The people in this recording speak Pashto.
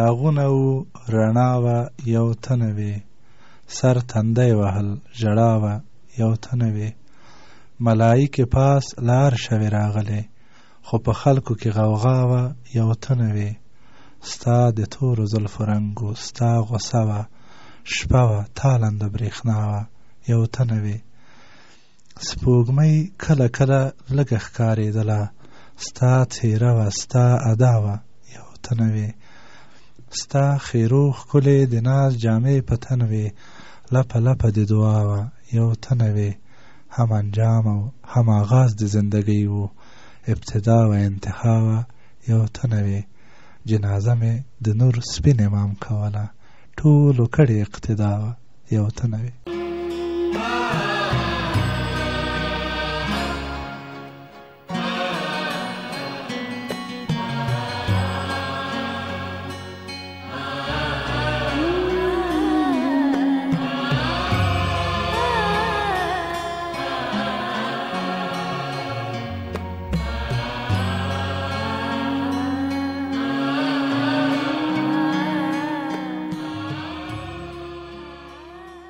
څراغونه و رڼا وه یو تنه وې، سر تندی وهل ژړا وه یو تنه وې. ملایکې پاس له عرشه وې راغلې، خو په خلکو کې غوغا وه یو تنه وې. ستا د تورو زلفو رنګ و ستا غوسه وه، شپه وه تالنده برېښنا وه یو تنه وې. سپوږمۍ کله کله لږه ښکارېدله، ستا څېره وه ستا ادا وه یو تنه وې. ستا خیرو ښکلې د ناز جامې په تن وې، لپه لپه د دعا وه یو تنه وې. هم انجام او هم آغاز د زندګۍ و، ابتدا و انتها وه یو تنه وې. جنازه مې د نور سپین امام کوله، ټولو کړې اقتدا وه یو تنه وې.